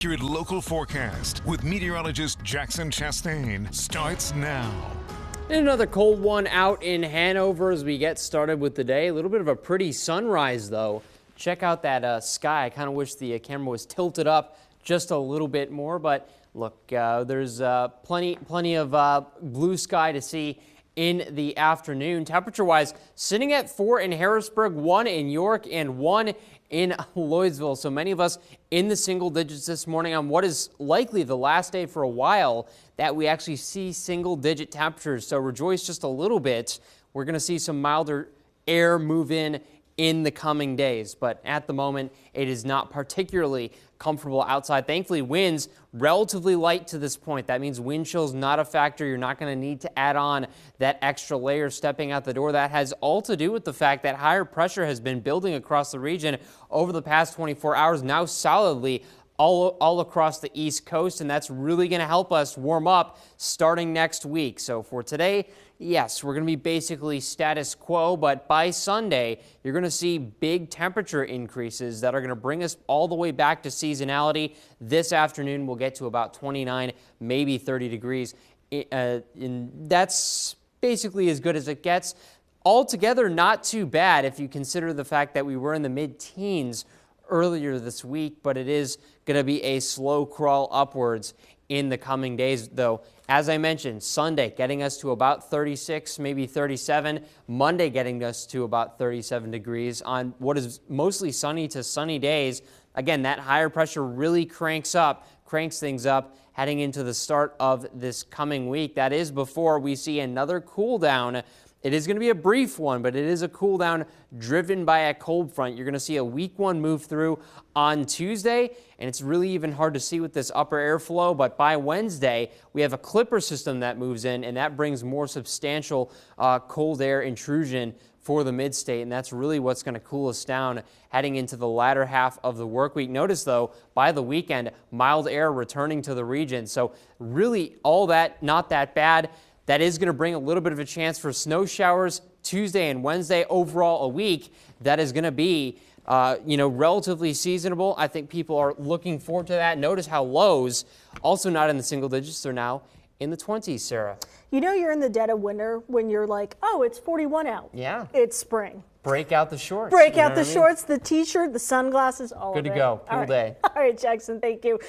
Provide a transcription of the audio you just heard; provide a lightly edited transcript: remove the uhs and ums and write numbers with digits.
Your local forecast with meteorologist Jackson Chastain starts now. And another cold one out in Hanover as we get started with the day. A little bit of a pretty sunrise, though. Check out that sky. I kind of wish the camera was tilted up just a little bit more, but look, there's plenty of blue sky to see in the afternoon. Temperature-wise, sitting at 4 in Harrisburg, 1 in York, and 1 in Lloydsville. So many of us in the single digits this morning on what is likely the last day for a while that we actually see single-digit temperatures. So rejoice just a little bit. We're going to see some milder air move in the coming days, but at the moment it is not particularly comfortable outside. Thankfully, winds relatively light to this point. That means wind chill is not a factor. You're not going to need to add on that extra layer stepping out the door. That has all to do with the fact that higher pressure has been building across the region over the past 24 hours, now solidly all across the East Coast, and that's really going to help us warm up starting next week. So for today, yes, we're going to be basically status quo, but by Sunday, you're going to see big temperature increases that are going to bring us all the way back to seasonality. This afternoon, we'll get to about 29, maybe 30 degrees, and that's basically as good as it gets. Altogether, not too bad if you consider the fact that we were in the mid-teens earlier this week, but it is going to be a slow crawl upwards in the coming days, though. As I mentioned, Sunday getting us to about 36, maybe 37. Monday getting us to about 37 degrees on what is mostly sunny to sunny days. Again, that higher pressure really cranks things up heading into the start of this coming week. That is before we see another cool down. It is going to be a brief one, but it is a cool down driven by a cold front. You're going to see a weak one move through on Tuesday, and it's really even hard to see with this upper airflow, but by Wednesday, we have a clipper system that moves in, and that brings more substantial cold air intrusion for the mid-state, and that's really what's going to cool us down heading into the latter half of the work week. Notice, though, by the weekend, mild air returning to the region, so really all that not that bad. That is going to bring a little bit of a chance for snow showers Tuesday and Wednesday. Overall, a week that is going to be, relatively seasonable. I think people are looking forward to that. Notice how lows, also not in the single digits, they're now in the 20s, Sarah. You know you're in the dead of winter when you're like, oh, it's 41 out. Yeah. It's spring. Break out the shorts. Break out the shorts, the T-shirt, the sunglasses, all of it. Good to go. Cool day. All right, Jackson, thank you.